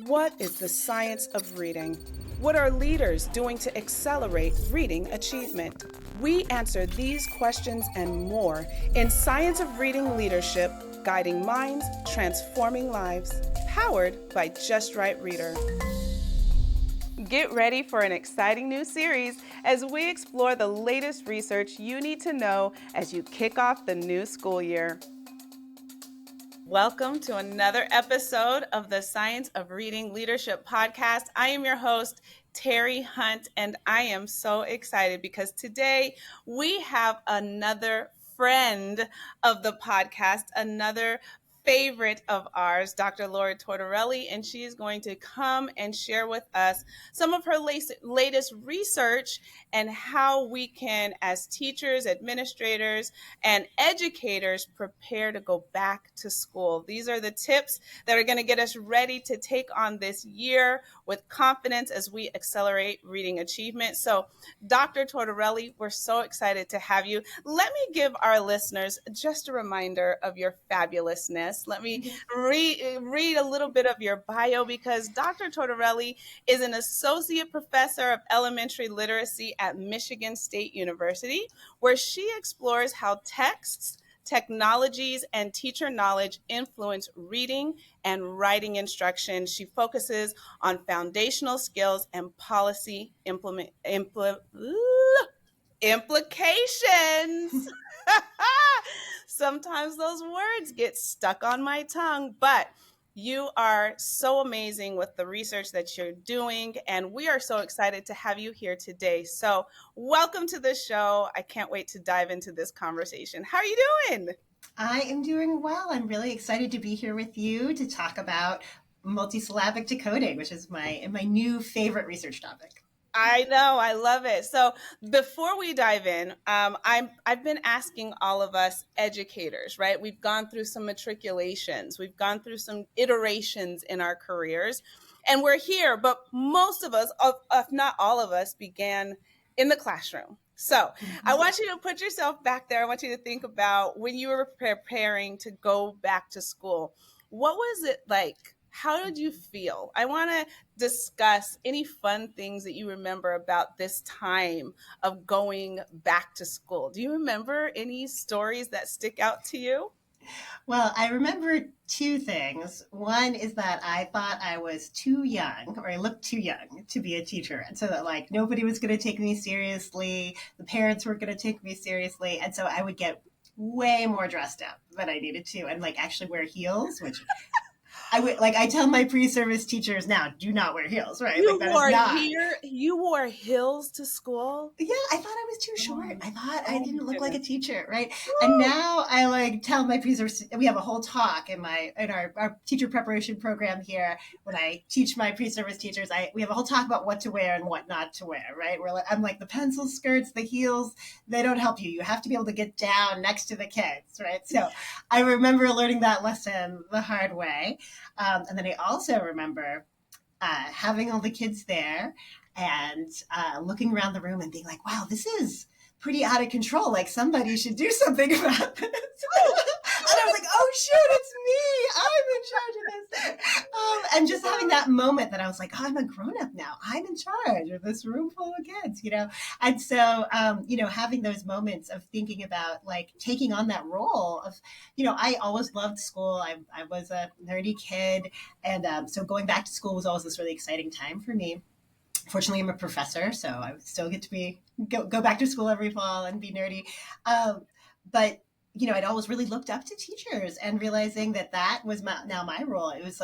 What is the science of reading? What are leaders doing to accelerate reading achievement? We answer these questions and more in Science of Reading Leadership, Guiding Minds, Transforming Lives, powered by Just Right Reader. Get ready for an exciting new series as we explore the latest research you need to know as you kick off the new school year. Welcome to another episode of the Science of Reading Leadership podcast. I am your host, Terry Hunt, and I am so excited because today we have another friend of the podcast, another favorite of ours, Dr. Laura Tortorelli, and she is going to come and share with us some of her latest research and how we can, as teachers, administrators, and educators, prepare to go back to school. These are the tips that are going to get us ready to take on this year with confidence as we accelerate reading achievement. So, Dr. Tortorelli, we're so excited to have you. Let me give our listeners just a reminder of your fabulousness. Let me read a little bit of your bio because Dr. Tortorelli is an associate professor of elementary literacy at Michigan State University, where she explores how texts, technologies, and teacher knowledge influence reading and writing instruction. She focuses on foundational skills and policy implications. Sometimes those words get stuck on my tongue, but you are so amazing with the research that you're doing, and we are so excited to have you here today. So welcome to the show. I can't wait to dive into this conversation. How are you doing? I am doing well. I'm really excited to be here with you to talk about multisyllabic decoding, which is my new favorite research topic. I know, I love it. So before we dive in, I've been asking all of us educators, right? We've gone through some matriculations, we've gone through some iterations in our careers, and we're here. But most of us, if not all of us, began in the classroom. So I want you to put yourself back there. I want you to think about when you were preparing to go back to school. What was it like? How did you feel? I want to discuss any fun things that you remember about this time of going back to school. Do you remember any stories that stick out to you? Well, I remember two things. One is that I thought I was too young, or I looked too young to be a teacher. And so that like nobody was going to take me seriously. The parents were going to take me seriously. And so I would get way more dressed up than I needed to and like actually wear heels, which I tell my pre-service teachers now, do not wear heels, right? You wore heels to school? Yeah, I thought I was too short. I thought I didn't look like a teacher, right? Woo! And now I like tell my pre-service, we have a whole talk in our teacher preparation program here. When I teach my pre-service teachers, we have a whole talk about what to wear and what not to wear, right? I'm like the pencil skirts, the heels, they don't help you. You have to be able to get down next to the kids, right? So I remember learning that lesson the hard way. And then I also remember having all the kids there and looking around the room and being like, wow, this is pretty out of control. Like somebody should do something about this. And I was like, oh, shoot, it's me. I'm in charge of this. And just having that moment that I was like, oh, I'm a grown-up now. I'm in charge of this room full of kids, you know? And so, having those moments of thinking about like taking on that role of, I always loved school. I was a nerdy kid. And so going back to school was always this really exciting time for me. Fortunately, I'm a professor, so I still get to go back to school every fall and be nerdy. But I'd always really looked up to teachers and realizing that was now my role. It was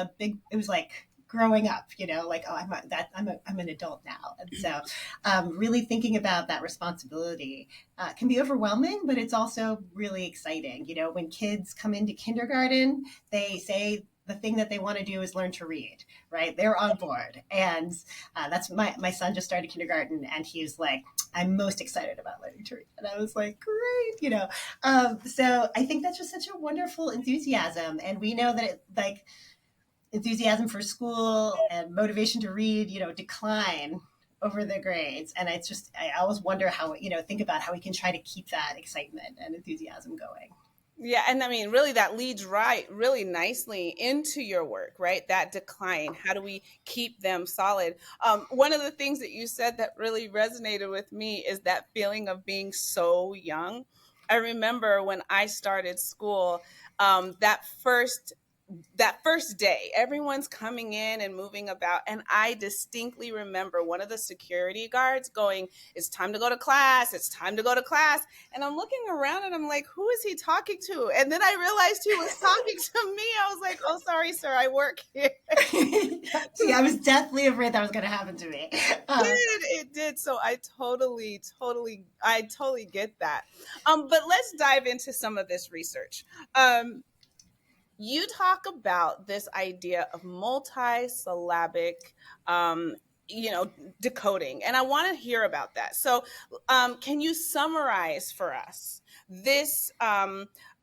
like growing up, like, oh, I'm an adult now. And so really thinking about that responsibility can be overwhelming, but it's also really exciting. When kids come into kindergarten, they say the thing that they want to do is learn to read, right? They're on board. And that's my son just started kindergarten and he's like, I'm most excited about learning to read. And I was like, great, So I think that's just such a wonderful enthusiasm. And we know that enthusiasm for school and motivation to read, decline over the grades. And it's just, I always wonder how, think about how we can try to keep that excitement and enthusiasm going. Yeah, and I mean, really, that leads right really nicely into your work, right? That decline. How do we keep them solid? One of the things that you said that really resonated with me is that feeling of being so young. I remember when I started school, that first day, everyone's coming in and moving about, and I distinctly remember one of the security guards going, "It's time to go to class, it's time to go to class." And I'm looking around and I'm like, who is he talking to? And then I realized he was talking to me. I was like, oh, sorry, sir, I work here. See, I was deathly afraid that was going to happen to me. It did. So I totally get that. But let's dive into some of this research. Um, you talk about this idea of multisyllabic um, decoding, and I want to hear about that. So can you summarize for us this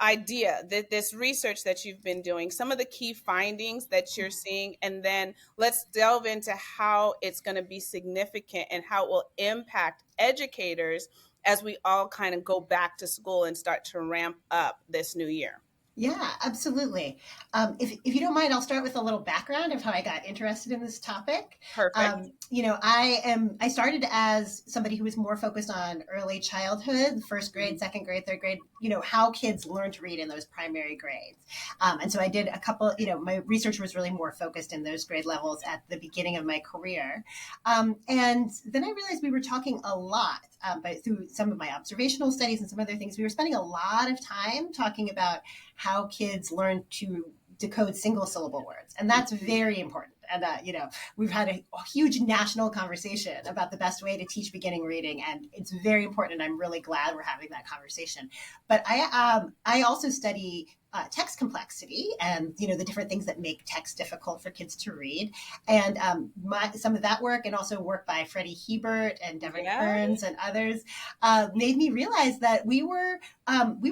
idea, that this research that you've been doing, some of the key findings that you're seeing, and then let's delve into how it's going to be significant and how it will impact educators as we all kind of go back to school and start to ramp up this new year. Yeah, absolutely. If you don't mind, I'll start with a little background of how I got interested in this topic. Perfect. I started as somebody who was more focused on early childhood, first grade, second grade, third grade, how kids learn to read in those primary grades. And so I did a couple, my research was really more focused in those grade levels at the beginning of my career. And then I realized we were talking a lot, but through some of my observational studies and some other things, we were spending a lot of time talking about how kids learn to decode single syllable words. And that's very important. And, we've had a huge national conversation about the best way to teach beginning reading. And it's very important. And I'm really glad we're having that conversation. But I also study text complexity and the different things that make text difficult for kids to read, and some of that work and also work by Freddie Hebert and Devin Yeah. Kearns and others made me realize that we were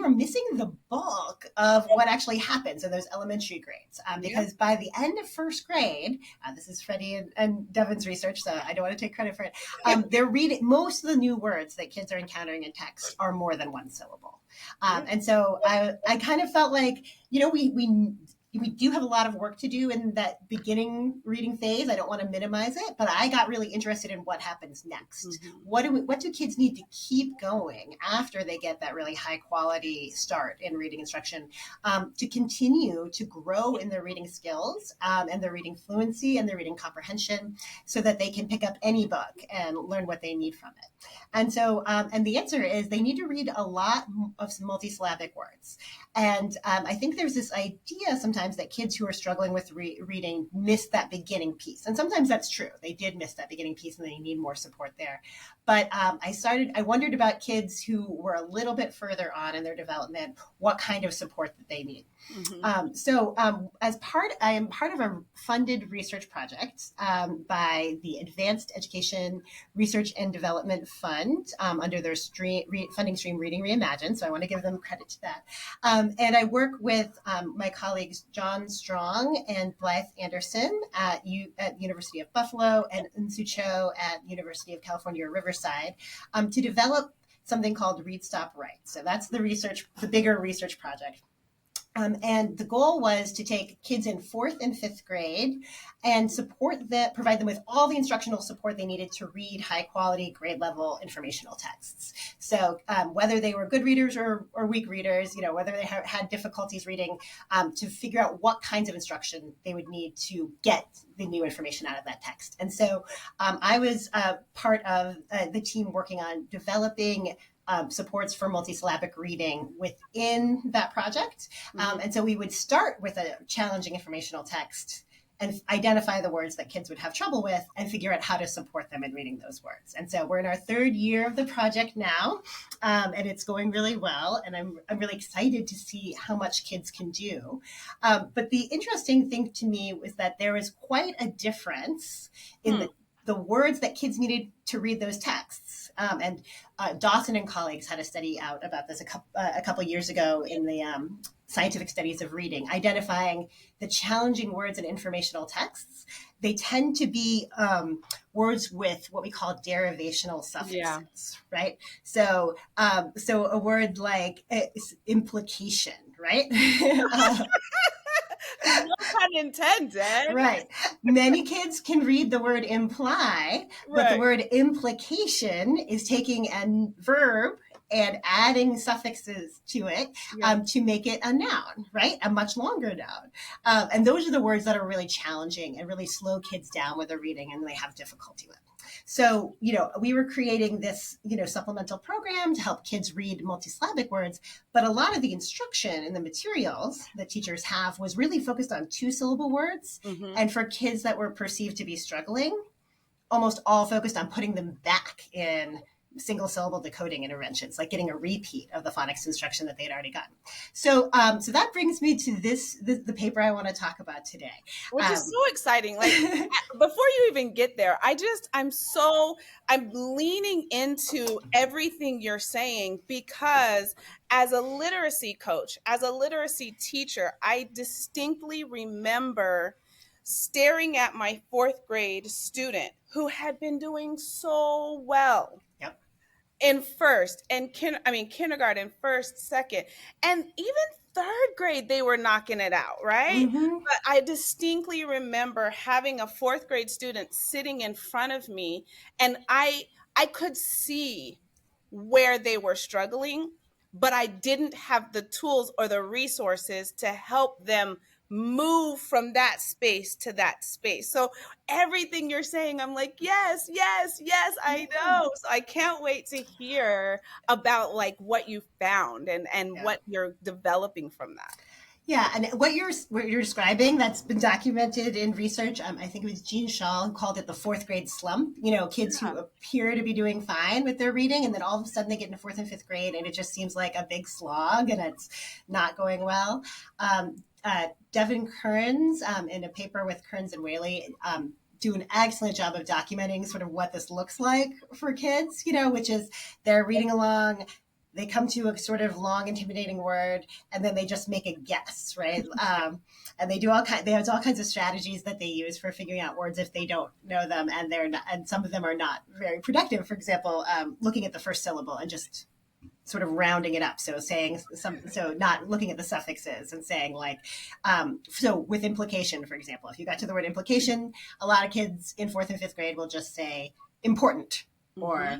missing the bulk of what actually happens in those elementary grades, because by the end of first grade, this is Freddie and Devin's research, so I don't want to take credit for it. They're reading most of the new words that kids are encountering in text are more than one syllable. And so I kind of felt like, we do have a lot of work to do in that beginning reading phase. I don't want to minimize it, but I got really interested in what happens next. Mm-hmm. What do kids need to keep going after they get that really high quality start in reading instruction, to continue to grow in their reading skills, and their reading fluency and their reading comprehension, so that they can pick up any book and learn what they need from it. And so, and the answer is they need to read a lot of multisyllabic words. And I think there's this idea sometimes that kids who are struggling with reading miss that beginning piece. And sometimes that's true. They did miss that beginning piece and they need more support there. But I wondered about kids who were a little bit further on in their development, what kind of support that they need. Mm-hmm. I am part of a funded research project by the Advanced Education Research and Development Fund, under their funding stream Reading Reimagined. So I want to give them credit to that. And I work with my colleagues John Strong and Blythe Anderson at University of Buffalo and Unsu Cho at University of California, Riverside, to develop something called Read, Stop, Write. So that's the bigger research project. And the goal was to take kids in fourth and fifth grade and provide them with all the instructional support they needed to read high quality, grade level informational texts. So whether they were good readers or weak readers, whether they had difficulties reading, to figure out what kinds of instruction they would need to get the new information out of that text. And so I was part of the team working on developing supports for multisyllabic reading within that project. And so we would start with a challenging informational text and identify the words that kids would have trouble with and figure out how to support them in reading those words. And so we're in our third year of the project now, and it's going really well. And I'm really excited to see how much kids can do. But the interesting thing to me was that there was quite a difference in the words that kids needed to read those texts. And Dawson and colleagues had a study out about this a couple years ago in the Scientific Studies of Reading, identifying the challenging words in informational texts. They tend to be words with what we call derivational suffixes, right? So a word like implication, right? No pun intended. Right. Many kids can read the word imply, but the Right. word implication is taking a verb and adding suffixes to it Yeah. to make it a noun, right? A much longer noun. And those are the words that are really challenging and really slow kids down with their reading and they have difficulty with. So, we were creating this, supplemental program to help kids read multisyllabic words, but a lot of the instruction in the materials that teachers have was really focused on two-syllable words. Mm-hmm. And for kids that were perceived to be struggling, almost all focused on putting them back in single-syllable decoding interventions, like getting a repeat of the phonics instruction that they'd already gotten. So that brings me to the paper I want to talk about today. Which is so exciting. Like before you even get there, I'm leaning into everything you're saying because as a literacy coach, as a literacy teacher, I distinctly remember staring at my fourth grade student who had been doing so well Yep. in first and kindergarten, first, second, and even third grade they were knocking it out, right? Mm-hmm. But I distinctly remember having a fourth grade student sitting in front of me, and I could see where they were struggling, but I didn't have the tools or the resources to help them move from that space to that space. So everything you're saying, I'm like, yes, yes, yes, I know. So I can't wait to hear about like what you found and Yeah. what you're developing from that. Yeah, and what you're describing that's been documented in research. I think it was Jean Shaw who called it the fourth grade slump. Kids who appear to be doing fine with their reading, and then all of a sudden they get into fourth and fifth grade, and it just seems like a big slog, and it's not going well. Devin Kearns, in a paper with Kearns and Whaley, do an excellent job of documenting sort of what this looks like for kids. Which is they're reading along. They come to a sort of long, intimidating word, and then they just make a guess, right? And they have all kinds of strategies that they use for figuring out words if they don't know them, and some of them are not very productive. For example, looking at the first syllable and just sort of rounding it up. So not looking at the suffixes and saying like, so with implication, for example, if you got to the word implication, a lot of kids in fourth and fifth grade will just say important, or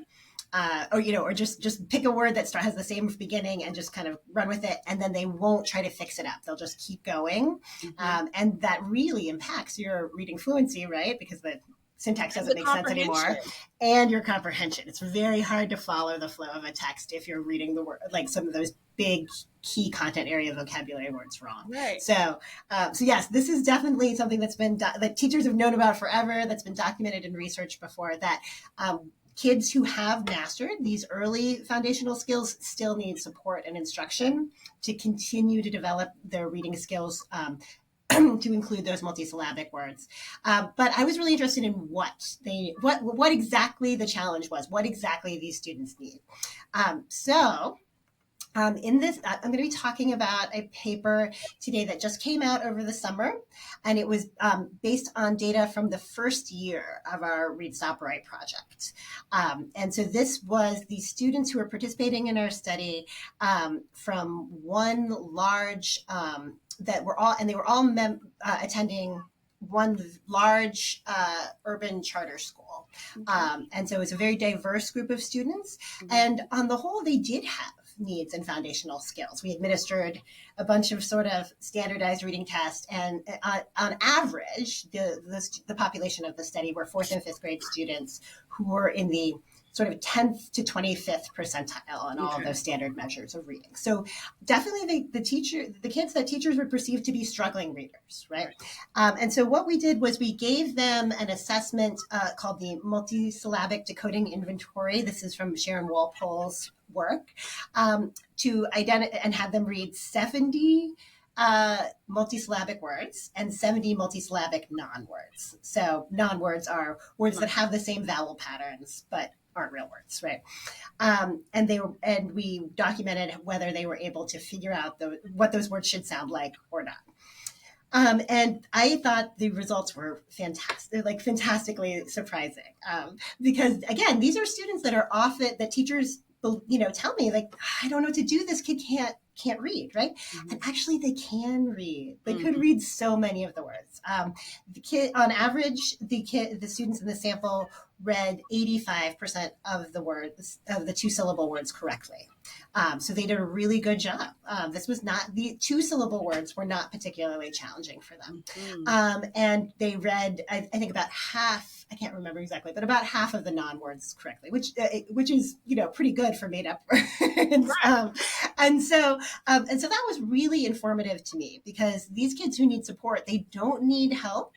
just pick a word that has the same beginning and just kind of run with it, and then they won't try to fix it up. They'll just keep going, and that really impacts your reading fluency, right? Because the syntax doesn't make sense anymore, and your comprehension. It's very hard to follow the flow of a text if you're reading the word, like some of those big key content area vocabulary words wrong. Right. So yes, this is definitely something that's been that teachers have known about forever. That's been documented in research before. That kids who have mastered these early foundational skills still need support and instruction to continue to develop their reading skills, to include those multisyllabic words. But I was really interested in what exactly the challenge was, what exactly these students need. In this, I'm going to be talking about a paper today that just came out over the summer, and it was based on data from the first year of our Read, Stop, Write project. And so this was the students who were participating in our study from one large they were all attending one large urban charter school. And so it's a very diverse group of students. And on the whole, they did have needs and foundational skills. We administered a bunch of sort of standardized reading tests, and on average, the population of the study were fourth and fifth grade students who were in the sort of 10th to 25th percentile on all of those standard measures of reading. So definitely the kids that teachers would perceive to be struggling readers, right? And so what we did was we gave them an assessment called the Multisyllabic Decoding Inventory. This is from Sharon Walpole's work, to identify and have them read 70 multisyllabic words and 70 multisyllabic non-words. So non-words are words that have the same vowel patterns, but aren't real words, right? And we documented whether they were able to figure out what those words should sound like or not. And I thought the results were fantastic, like fantastically surprising, because again, these are students that are often that teachers, tell me like, I don't know what to do. This kid can't can't read, right? Mm-hmm. And actually they can read. They could read so many of the words. The kid, on average, the students in the sample read 85% of the words, of the 2-syllable words correctly. So they did a really good job. This was not, the 2-syllable words were not particularly challenging for them. And they read, I think about half, I can't remember exactly, but about half of the non-words correctly, which is, pretty good for made up words. And so that was really informative to me, because these kids who need support, they don't need help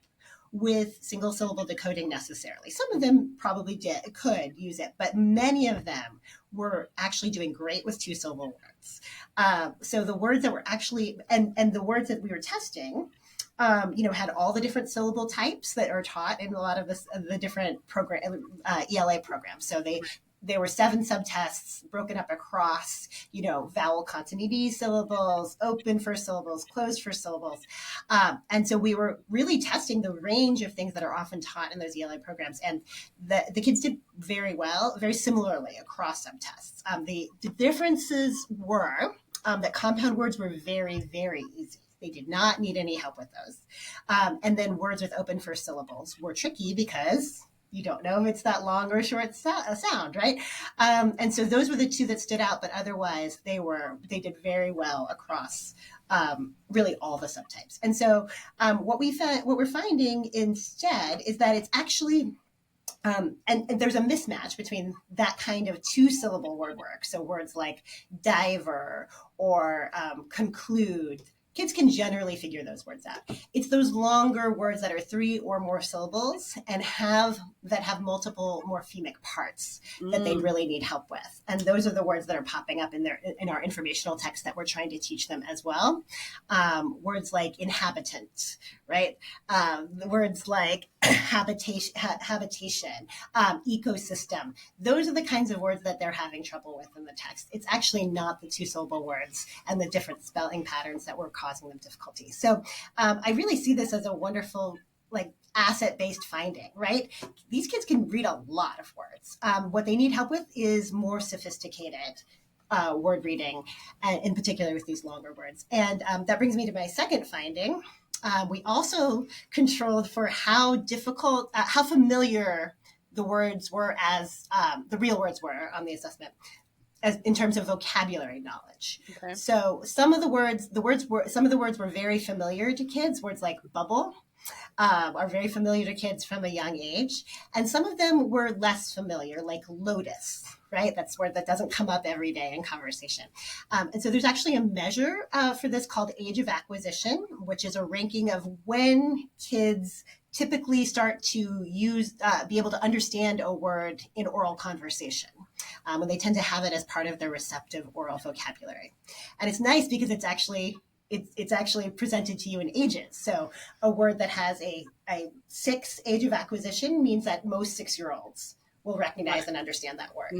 with single syllable decoding necessarily. Some of them probably could use it, but many of them were actually doing great with 2-syllable words. So the words that were actually, and the words that we were testing, had all the different syllable types that are taught in a lot of the different ELA programs. So there were 7 subtests broken up across, vowel consonant syllables, open first syllables, closed first syllables. And so we were really testing the range of things that are often taught in those ELA programs. And the kids did very well, very similarly across subtests. The differences were that compound words were very, very easy. They did not need any help with those. And then words with open first syllables were tricky because you don't know if it's that long or short sound, right? And so those were the 2 that stood out, but otherwise they did very well across really all the subtypes. And so what we're finding instead is that it's actually, and there's a mismatch between that kind of 2-syllable word work. So words like diver or conclude. Kids can generally figure those words out. It's those longer words that are 3 or more syllables and have multiple morphemic parts that they really need help with. And those are the words that are popping up in our informational text that we're trying to teach them as well. Words like inhabitant, right? Words like habitation, ecosystem. Those are the kinds of words that they're having trouble with in the text. It's actually not the 2-syllable words and the different spelling patterns that were causing them difficulty. So I really see this as a wonderful, asset-based finding, right? These kids can read a lot of words. What they need help with is more sophisticated word reading, and in particular with these longer words. And that brings me to my second finding. We also controlled for how familiar the words were as the real words were on the assessment, as in terms of vocabulary knowledge. Okay. So some of the words were very familiar to kids. Words like bubble are very familiar to kids from a young age, and some of them were less familiar, like lotus. Right? That's a word that doesn't come up every day in conversation. And so there's actually a measure for this called age of acquisition, which is a ranking of when kids typically start to be able to understand a word in oral conversation. When they tend to have it as part of their receptive oral vocabulary. And it's nice because it's actually presented to you in ages. So a word that has a 6 age of acquisition means that most 6-year-olds will recognize and understand that word.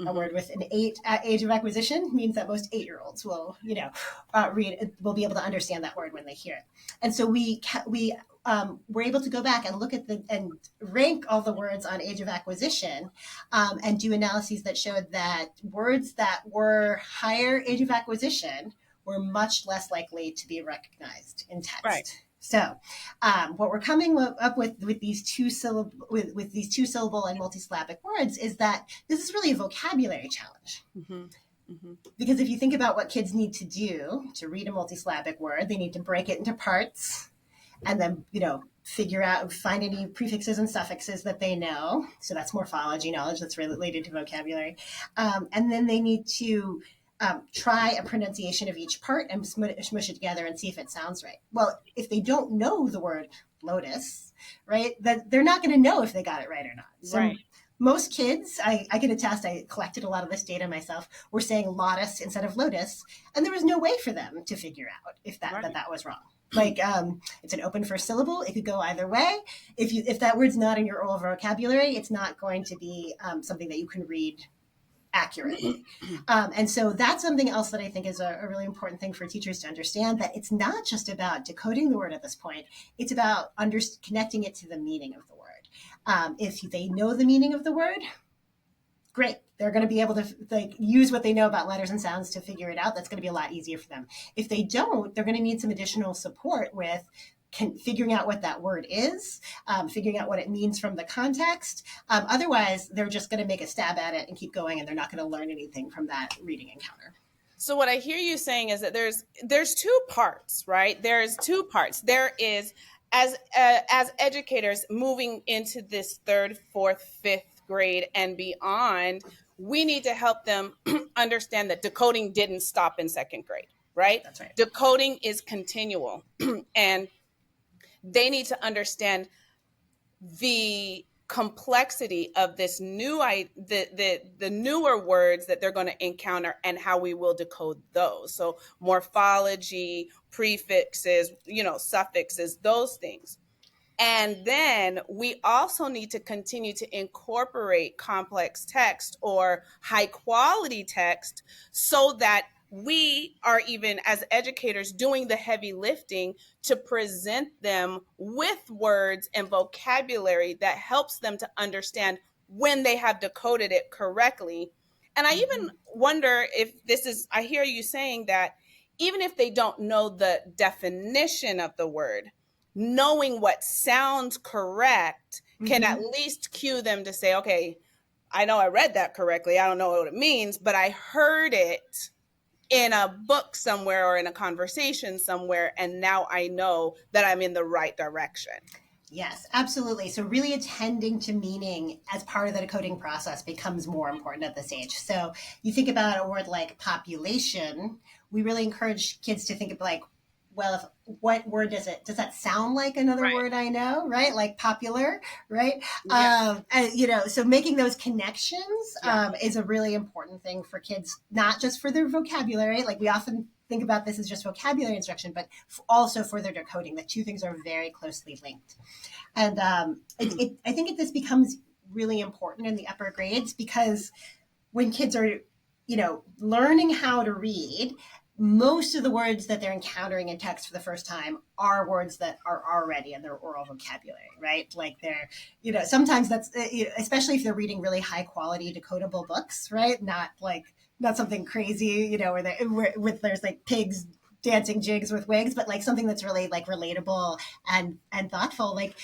A word with an 8 age of acquisition means that most 8-year-olds will, will be able to understand that word when they hear it. And so we were able to go back and look at and rank all the words on age of acquisition, and do analyses that showed that words that were higher age of acquisition were much less likely to be recognized in text. Right. So, what we're coming up with these 2-syllable and multisyllabic words is that this is really a vocabulary challenge. Because if you think about what kids need to do to read a multisyllabic word, they need to break it into parts, and then find any prefixes and suffixes that they know. So that's morphology knowledge that's related to vocabulary, and then they need to try a pronunciation of each part and smush it together and see if it sounds right. Well, if they don't know the word lotus, right, that they're not going to know if they got it right or not. So right. Most kids, I can attest, I collected a lot of this data myself, were saying lotus instead of lotus, and there was no way for them to figure out if that was wrong. Like, it's an open first syllable. It could go either way. If that word's not in your oral vocabulary, it's not going to be something that you can read accurately. And so that's something else that I think is a really important thing for teachers to understand, that it's not just about decoding the word at this point. It's about connecting it to the meaning of the word. If they know the meaning of the word, great. They're going to be able to like use what they know about letters and sounds to figure it out. That's going to be a lot easier for them. If they don't, they're going to need some additional support with figuring out what that word is, figuring out what it means from the context. Otherwise, they're just going to make a stab at it and keep going, and they're not going to learn anything from that reading encounter. So what I hear you saying is that there's two parts, right? There's two parts. There is as educators moving into this third, fourth, fifth grade and beyond, we need to help them understand that decoding didn't stop in second grade, right? That's right. Decoding is continual, and they need to understand the complexity of this the newer words that they're going to encounter and how we will decode those. So morphology, prefixes, suffixes, those things. And then we also need to continue to incorporate complex text or high quality text so that we are, even as educators, doing the heavy lifting to present them with words and vocabulary that helps them to understand when they have decoded it correctly. And I even wonder if I hear you saying that even if they don't know the definition of the word, knowing what sounds correct can at least cue them to say, okay, I know I read that correctly. I don't know what it means, but I heard it in a book somewhere or in a conversation somewhere, and now I know that I'm in the right direction. Yes, absolutely. So really attending to meaning as part of the decoding process becomes more important at this age. So you think about a word like population, we really encourage kids to think of like, well, what word does that sound like another word I know, right? Like popular, right? Yeah. And, so making those connections is a really important thing for kids, not just for their vocabulary. Like we often think about this as just vocabulary instruction, but also for their decoding. The two things are very closely linked. And I think this becomes really important in the upper grades because when kids are, learning how to read, most of the words that they're encountering in text for the first time are words that are already in their oral vocabulary, right? Like they're, sometimes that's, especially if they're reading really high quality decodable books, right? Not something crazy, where there's like pigs dancing jigs with wigs, but like something that's really like relatable and thoughtful. Like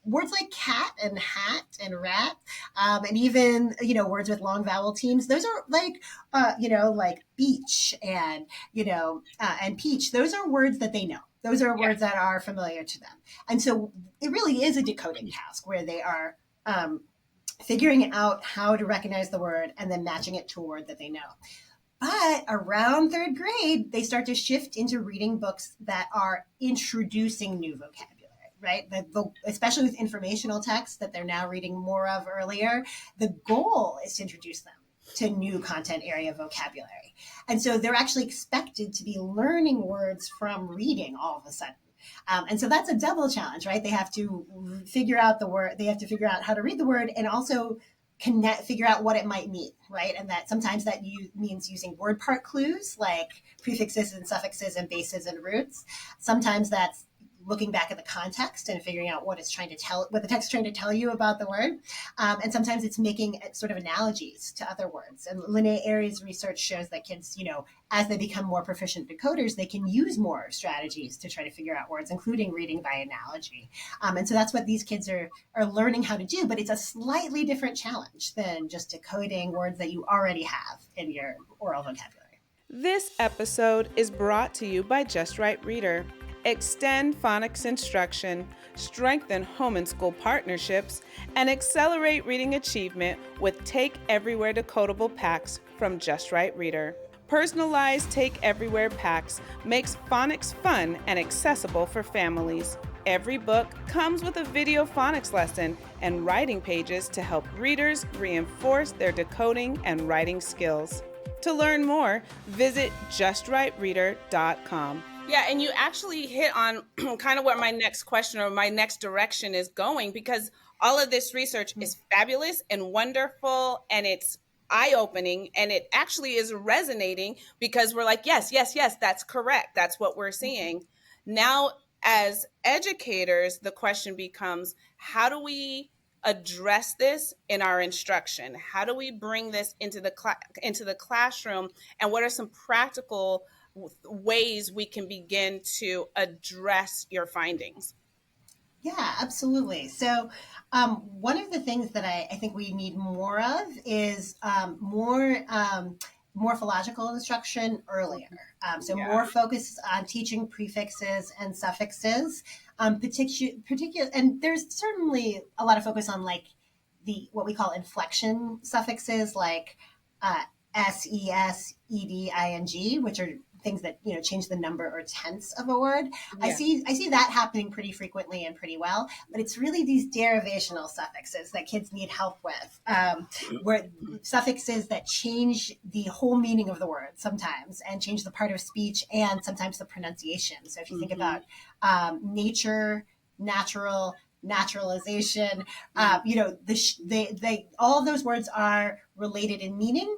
words like cat and hat and rat, and even, words with long vowel teams, those are like, like beach and, and peach. Those are words that they know. Those are words that are familiar to them. And so it really is a decoding task where they are figuring out how to recognize the word and then matching it to a word that they know. But around third grade, they start to shift into reading books that are introducing new vocabulary. Right? Especially with informational text that they're now reading more of earlier, the goal is to introduce them to new content area vocabulary. And so they're actually expected to be learning words from reading all of a sudden. And so that's a double challenge, right? They have to figure out the word, they have to figure out how to read the word and also figure out what it might mean, right? And that sometimes that means using word part clues like prefixes and suffixes and bases and roots. Sometimes that's looking back at the context and figuring out what the text is trying to tell you about the word. And sometimes it's making sort of analogies to other words. And Linnea Aries' research shows that kids, as they become more proficient decoders, they can use more strategies to try to figure out words, including reading by analogy. And so that's what these kids are learning how to do, but it's a slightly different challenge than just decoding words that you already have in your oral vocabulary. This episode is brought to you by Just Right Reader. Extend phonics instruction, strengthen home and school partnerships, and accelerate reading achievement with Take Everywhere decodable packs from Just Right Reader. Personalized Take Everywhere packs makes phonics fun and accessible for families. Every book comes with a video phonics lesson and writing pages to help readers reinforce their decoding and writing skills. To learn more, visit justrightreader.com. Yeah, and you actually hit on kind of where my next question or my next direction is going, because all of this research is fabulous and wonderful, and it's eye-opening, and it actually is resonating because we're like, yes, that's correct. That's what we're seeing. Now, as educators, the question becomes, how do we address this in our instruction? How do we bring this into the classroom? And what are some practical ways we can begin to address your findings? Yeah, absolutely. So, one of the things that I think we need more of is more morphological instruction earlier. So, Yeah. more focus on teaching prefixes and suffixes, particular, and there's certainly a lot of focus on like the what we call inflection suffixes, like uh, S, E, D, I, N, G, which are things that change the number or tense of a word. Yeah. I see that happening pretty frequently and pretty well, but it's really these derivational suffixes that kids need help with, where suffixes that change the whole meaning of the word sometimes, and change the part of speech and sometimes the pronunciation. So if you think about nature, natural, naturalization, they all of those words are related in meaning,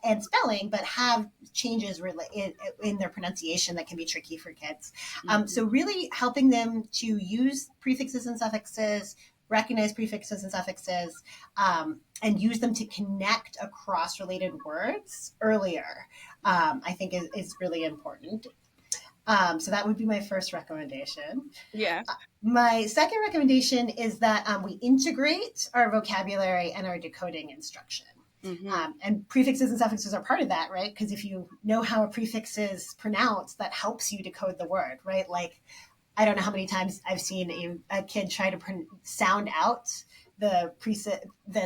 and spelling, but have changes in their pronunciation that can be tricky for kids. So really helping them to use prefixes and suffixes, recognize prefixes and suffixes, and use them to connect across related words earlier, I think is really important. So that would be my first recommendation. Yeah. My second recommendation is that we integrate our vocabulary and our decoding instruction. And prefixes and suffixes are part of that, right? Because if you know how a prefix is pronounced, that helps you decode the word, right? Like, I don't know how many times I've seen a kid try to sound out the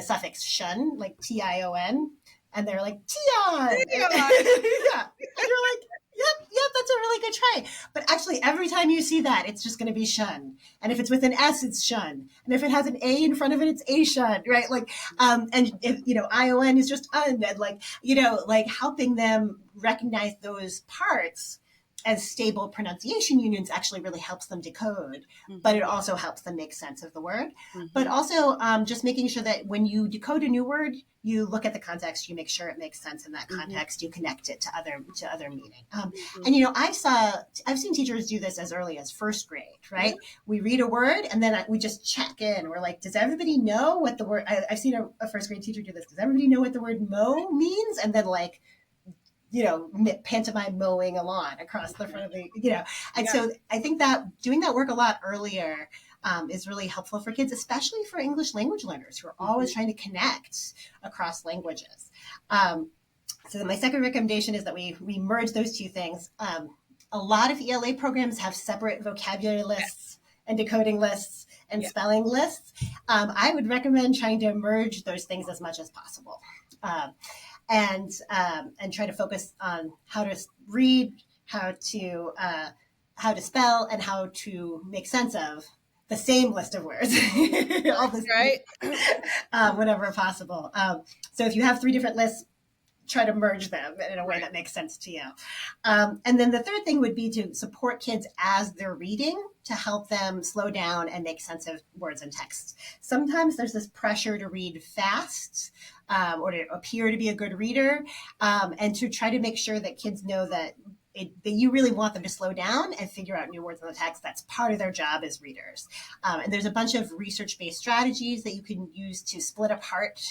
suffix shun, like Tion, and they're like Tion. Yeah, and you're like, yep, that's a really good try. But actually, every time you see that, it's just going to be shun. And if it's with an S, it's shun. And if it has an A in front of it, it's a shun, right? Like, and if ION is just un, and like helping them recognize those parts as stable pronunciation unions actually really helps them decode, but it also helps them make sense of the word. But also just making sure that when you decode a new word, you look at the context, you make sure it makes sense in that context, you connect it to other meaning. And I've seen teachers do this as early as first grade, right? We read a word and then we just check in. We're like, does everybody know what the word? I've seen a first grade teacher do this. Does everybody know what the word mow means? And then like, pantomime mowing a lawn across the front of so I think that doing that work a lot earlier is really helpful for kids, especially for English language learners who are always trying to connect across languages. So my second recommendation is that we merge those two things. A lot of ELA programs have separate vocabulary lists and decoding lists and spelling lists. I would recommend trying to merge those things as much as possible. And try to focus on how to read, how to spell, and how to make sense of the same list of words, all this, Right. whenever possible. So if you have 3 different lists, try to merge them in a way that makes sense to you. And then the third thing would be to support kids as they're reading, to help them slow down and make sense of words and text. Sometimes there's this pressure to read fast or to appear to be a good reader, and to try to make sure that kids know that you really want them to slow down and figure out new words in the text. That's part of their job as readers. And there's a bunch of research-based strategies that you can use to split apart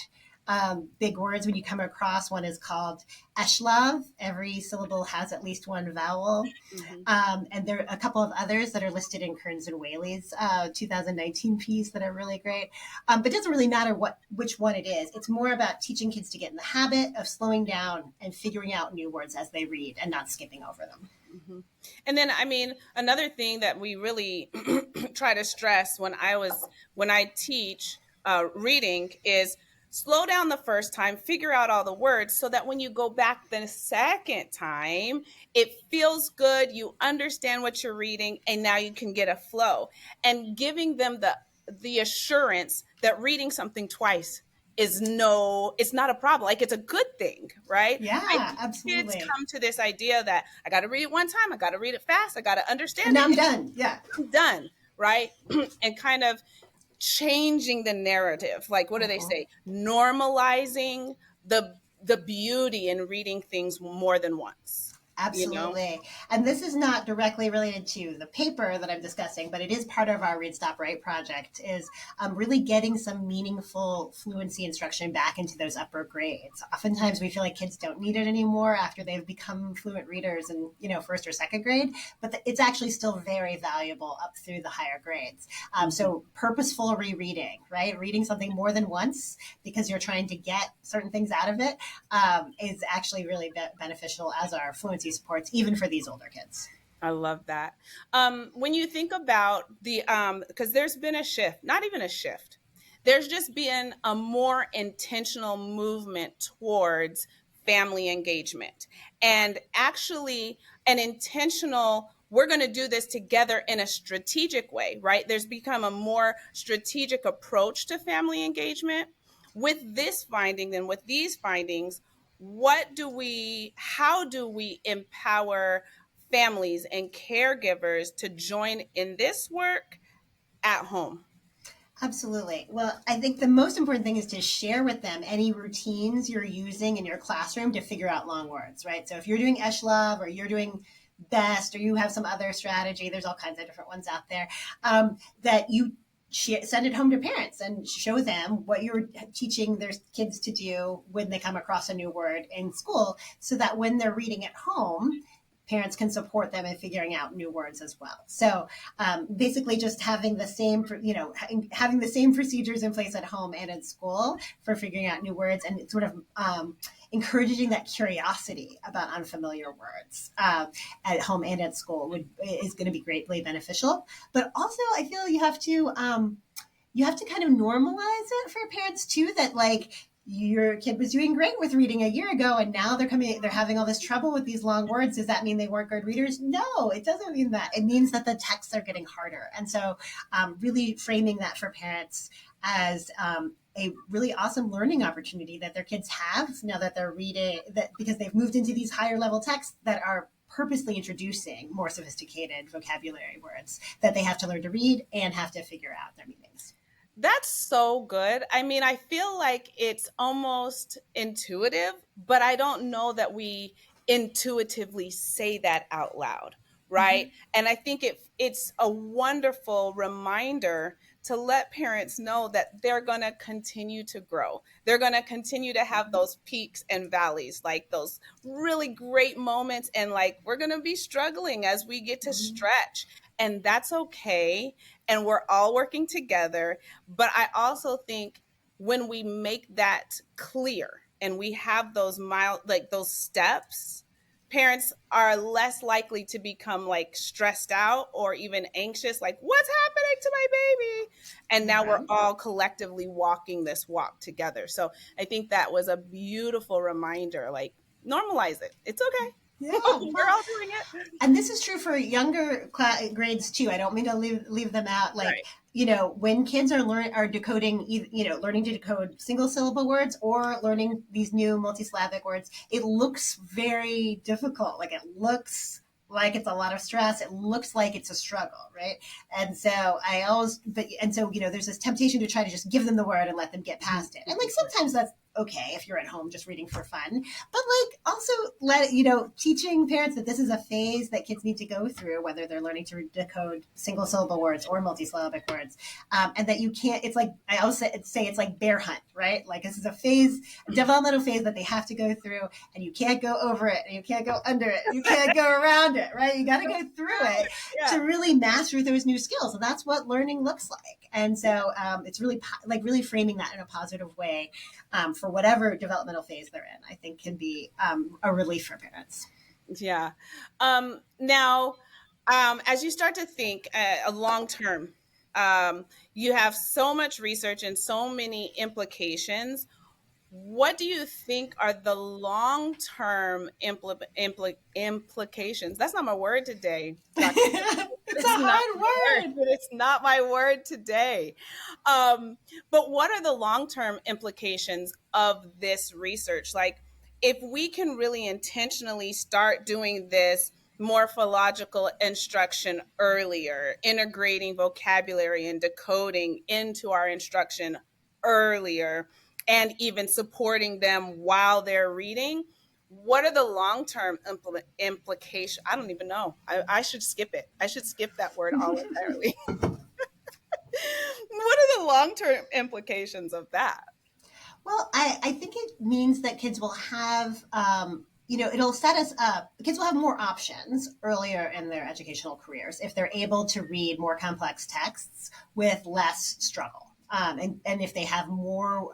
big words when you come across. One is called Eshlav. Every syllable has at least one vowel. And there are a couple of others that are listed in Kearns and Whaley's 2019 piece that are really great. But it doesn't really matter which one it is. It's more about teaching kids to get in the habit of slowing down and figuring out new words as they read and not skipping over them. And then, another thing that we really try to stress when I teach reading is slow down the first time, figure out all the words so that when you go back the second time, it feels good, you understand what you're reading, and now you can get a flow. And giving them the assurance that reading something twice it's not a problem. Like, it's a good thing, right? Yeah, absolutely. Kids come to this idea that I got to read it one time, I got to read it fast, I got to understand and it. Now I'm done. Yeah. I'm done, right? And kind of changing the narrative. Like, what do they say? Normalizing the beauty in reading things more than once. you know? Absolutely. And this is not directly related to the paper that I'm discussing, but it is part of our Read Stop Write project, is really getting some meaningful fluency instruction back into those upper grades. Oftentimes we feel like kids don't need it anymore after they've become fluent readers in, first or second grade, but it's actually still very valuable up through the higher grades. Mhm. So purposeful rereading, right? Reading something more than once because you're trying to get certain things out of it, is actually really beneficial as our fluency supports, even for these older kids. I love that. When you think about the, because there's been a shift, not even a shift, there's just been a more intentional movement towards family engagement and actually an intentional, we're going to do this together in a strategic way, right? There's become a more strategic approach to family engagement. With this finding and with these findings, how do we empower families and caregivers to join in this work at home? Absolutely. Well, I think the most important thing is to share with them any routines you're using in your classroom to figure out long words, right? So if you're doing Eshlov or you're doing BEST or you have some other strategy, there's all kinds of different ones out there, that you send it home to parents and show them what you're teaching their kids to do when they come across a new word in school, so that when they're reading at home, parents can support them in figuring out new words as well. So basically, just having the same, having the same procedures in place at home and in school for figuring out new words, and sort of encouraging that curiosity about unfamiliar words at home and at school is going to be greatly beneficial. But also, I feel you have to kind of normalize it for parents too, that like your kid was doing great with reading a year ago and now they're having all this trouble with these long words. Does that mean they weren't good readers? No, it doesn't mean that. It means that the texts are getting harder. And so really framing that for parents as a really awesome learning opportunity that their kids have now that they're reading, that because they've moved into these higher level texts that are purposely introducing more sophisticated vocabulary words that they have to learn to read and have to figure out their meanings. That's so good. I mean, I feel like it's almost intuitive, but I don't know that we intuitively say that out loud, right? Mm-hmm. And I think it's a wonderful reminder to let parents know that they're going to continue to grow. They're going to continue to have those peaks and valleys, like those really great moments, and like we're going to be struggling as we get to Mm-hmm. stretch, and that's okay. And we're all working together. But I also think when we make that clear and we have those like those steps, parents are less likely to become like stressed out or even anxious, like, what's happening to my baby? And now we're Right. all collectively walking this walk together. So I think that was a beautiful reminder, like, normalize it. It's okay. Yeah. We're Well, all doing it. and this is true for younger grades too. I don't mean to leave them out. Like, Right. when kids are decoding, learning to decode single syllable words or learning these new multisyllabic words, it looks very difficult. Like it looks like it's a lot of stress. It looks like it's a struggle, right? And so there's this temptation to try to just give them the word and let them get past it. And like sometimes that's okay if you're at home just reading for fun, but like also teaching parents that this is a phase that kids need to go through, whether they're learning to decode single syllable words or multisyllabic words, and that you can't. It's like I always say it's like bear hunt, right? Like this is a developmental phase that they have to go through, and you can't go over it, and you can't go under it, you can't go around it, right? You got to go through it Yeah. to really master those new skills, and that's what learning looks like. And so it's really really framing that in a positive way for whatever developmental phase they're in, I think can be a relief for parents. Yeah. Now, as you start to think a long term, you have so much research and so many implications. What do you think are the long term implications? That's not my word today, Dr. It's a It's not hard my word. word. It's not my word today. But what are the long term implications of this research? Like, if we can really intentionally start doing this morphological instruction earlier, integrating vocabulary and decoding into our instruction earlier, and even supporting them while they're reading, what are the long-term implications? I don't even know. I should skip it. I should skip that word all entirely. What are the long-term implications of that? Well, I think it means that kids will have, it'll set us up. Kids will have more options earlier in their educational careers if they're able to read more complex texts with less struggle. And if they have more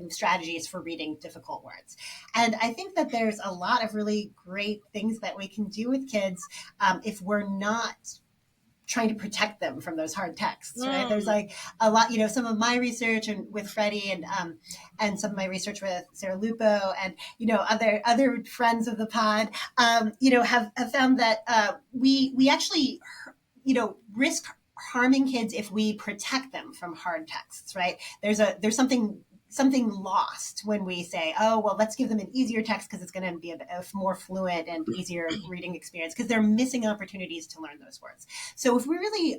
strategies for reading difficult words. And I think that there's a lot of really great things that we can do with kids if we're not trying to protect them from those hard texts, right? There's Mm, like a lot, some of my research and with Freddie and some of my research with Sarah Lupo and other friends of the pod, have found that we actually risk harming kids if we protect them from hard texts, right? There's something lost when we say, oh, well, let's give them an easier text because it's going to be a more fluent and easier reading experience because they're missing opportunities to learn those words. So if we really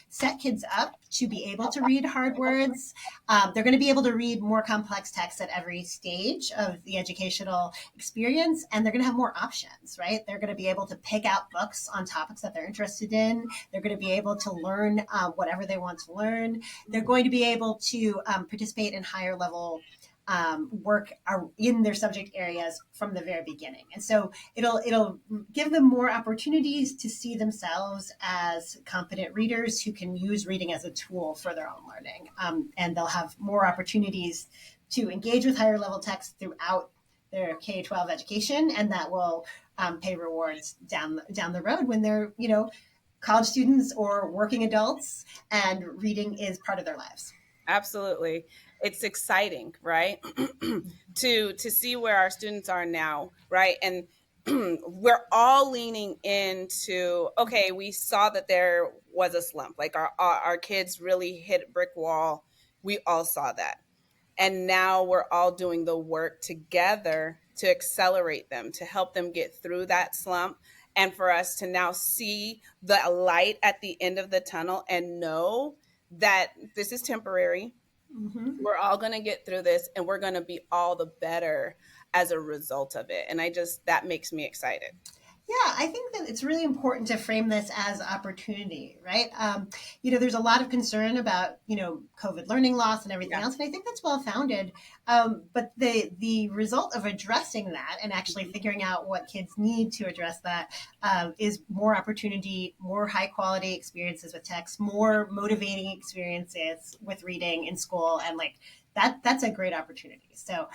set kids up to be able to read hard words, they're going to be able to read more complex texts at every stage of the educational experience, and they're going to have more options, right? They're going to be able to pick out books on topics that they're interested in. They're going to be able to learn whatever they want to learn. They're going to be able to participate in higher level work in their subject areas from the very beginning. And so it'll give them more opportunities to see themselves as competent readers who can use reading as a tool for their own learning. And they'll have more opportunities to engage with higher level text throughout their K-12 education, and that will pay rewards down the road when they're, college students or working adults and reading is part of their lives. absolutely. It's exciting, right? To see where our students are now, right? And we're all leaning into, okay, we saw that there was a slump. Like our kids really hit a brick wall. We all saw that. And now we're all doing the work together to accelerate them, to help them get through that slump, and for us to now see the light at the end of the tunnel and know that this is temporary. Mm-hmm. We're all going to get through this, and we're going to be all the better as a result of it. And that makes me excited. Yeah, I think that it's really important to frame this as opportunity, right? There's a lot of concern about, COVID learning loss and everything Yeah. else, and I think that's well founded. But the result of addressing that and actually figuring out what kids need to address that is more opportunity, more high quality experiences with text, more motivating experiences with reading in school, and like that's a great opportunity. So,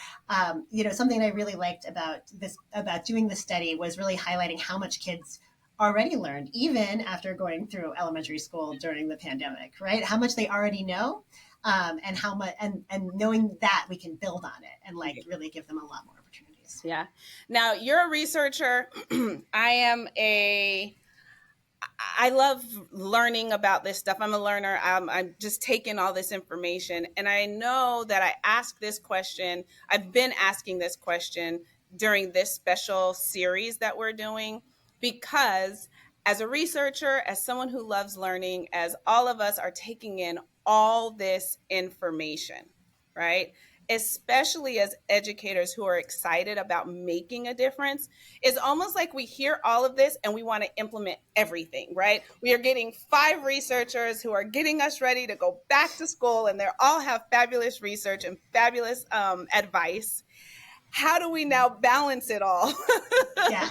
something I really liked about doing this study was really highlighting how much kids already learned, even after going through elementary school during the pandemic, right? How much they already know, and how much, and knowing that we can build on it and like really give them a lot more opportunities. Yeah. Now, you're a researcher. I am I love learning about this stuff. I'm a learner. I'm just taking all this information. And I know that I ask this question. I've been asking this question during this special series that we're doing because, as a researcher, as someone who loves learning, as all of us are taking in all this information, right? Especially as educators who are excited about making a difference, it's almost like we hear all of this and we want to implement everything, right? We are getting 5 researchers who are getting us ready to go back to school, and they all have fabulous research and fabulous advice. How do we now balance it all? Yeah.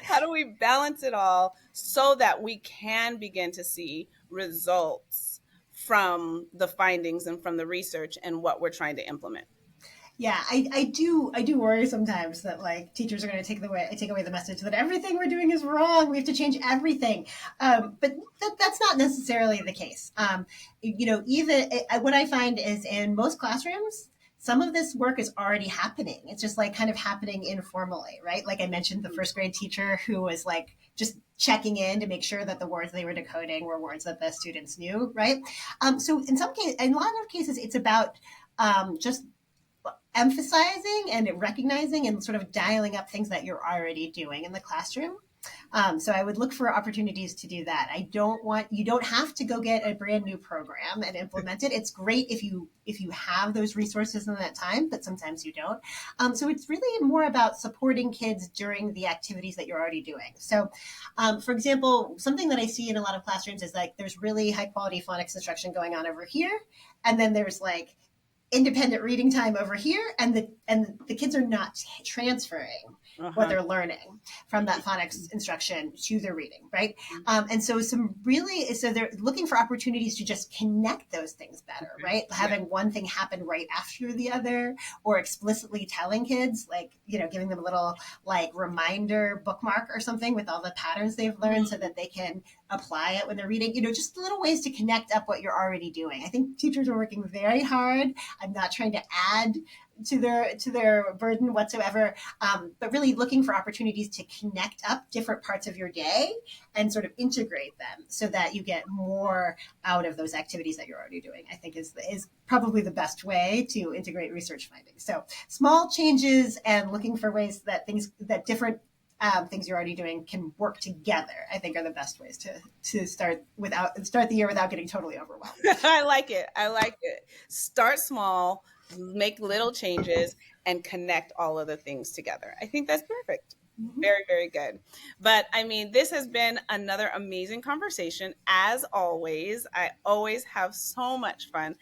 How do we balance it all so that we can begin to see results from the findings and from the research and what we're trying to implement? Yeah, I do worry sometimes that like teachers are going to take away the message that everything we're doing is wrong. We have to change everything, but that's not necessarily the case. Even what I find is in most classrooms, some of this work is already happening. It's just like kind of happening informally, right? Like I mentioned, the first grade teacher who was like just checking in to make sure that the words they were decoding were words that the students knew, right? So in a lot of cases, it's about just emphasizing and recognizing and sort of dialing up things that you're already doing in the classroom. So I would look for opportunities to do that. You don't have to go get a brand new program and implement it. It's great if you have those resources in that time, but sometimes you don't. So it's really more about supporting kids during the activities that you're already doing. So, for example, something that I see in a lot of classrooms is like there's really high quality phonics instruction going on over here, and then there's like independent reading time over here, and the kids are not transferring what they're learning from that phonics instruction to their reading, right? And so they're looking for opportunities to just connect those things better, right? Having one thing happen right after the other, or explicitly telling kids, like, giving them a little like reminder bookmark or something with all the patterns they've learned so that they can apply it when they're reading, just little ways to connect up what you're already doing. I think teachers are working very hard. I'm not trying to add to their burden whatsoever, but really looking for opportunities to connect up different parts of your day and sort of integrate them so that you get more out of those activities that you're already doing, I think is probably the best way to integrate research findings. So small changes and looking for ways that different things you're already doing can work together, I think, are the best ways to start the year without getting totally overwhelmed. I like it. Start small, make little changes, and connect all of the things together. I think that's perfect. Very, very good. But I mean, this has been another amazing conversation. As always, I always have so much fun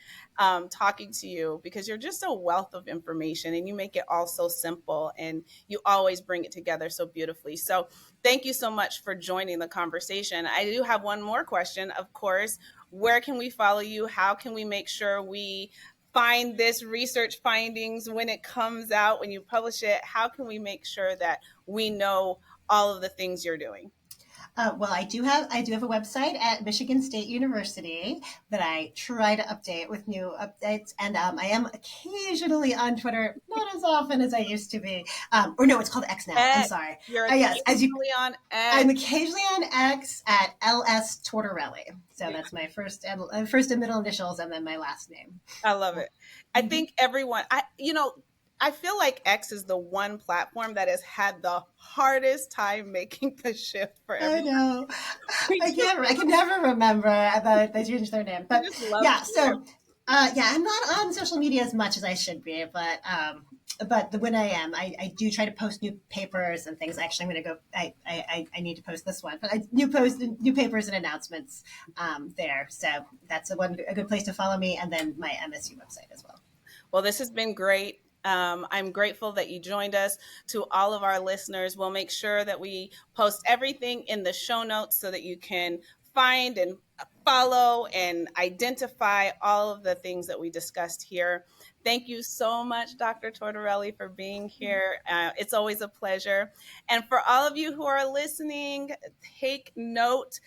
talking to you because you're just a wealth of information and you make it all so simple and you always bring it together so beautifully. So thank you so much for joining the conversation. I do have one more question, of course. Where can we follow you? How can we make sure we find this research findings when it comes out, when you publish it? How can we make sure that we know all of the things you're doing? Well, I do have a website at Michigan State University that I try to update with new updates, and I am occasionally on Twitter, not as often as I used to be. Or no, it's called X now. I'm sorry. You're occasionally on X. I'm occasionally on X at LS Tortorelli. So that's my first and middle initials, and then my last name. I love it. I think everyone, I feel like X is the one platform that has had the hardest time making the shift for everyone. I know. I can never remember about they changed their name. But yeah, so I'm not on social media as much as I should be, but when I am, I do try to post new papers and things. Actually, I'm going to go. I need to post this one, but I do post new papers and announcements there. So that's a good place to follow me, and then my MSU website as well. Well, this has been great. I'm grateful that you joined us. To all of our listeners, we'll make sure that we post everything in the show notes so that you can find and follow and identify all of the things that we discussed here. Thank you so much, Dr. Tortorelli, for being here. It's always a pleasure. And for all of you who are listening, take note.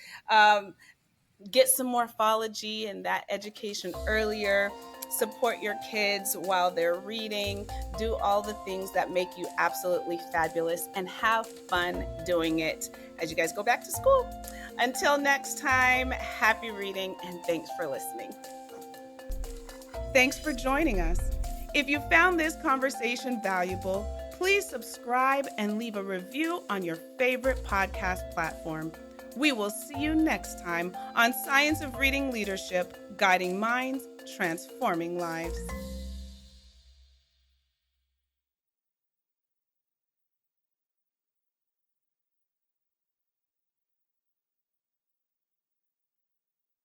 Get some morphology and that education earlier. Support your kids while they're reading. Do all the things that make you absolutely fabulous and have fun doing it as you guys go back to school. Until next time, happy reading and thanks for listening. Thanks for joining us. If you found this conversation valuable, please subscribe and leave a review on your favorite podcast platform. We will see you next time on Science of Reading Leadership, Guiding Minds, Transforming Lives.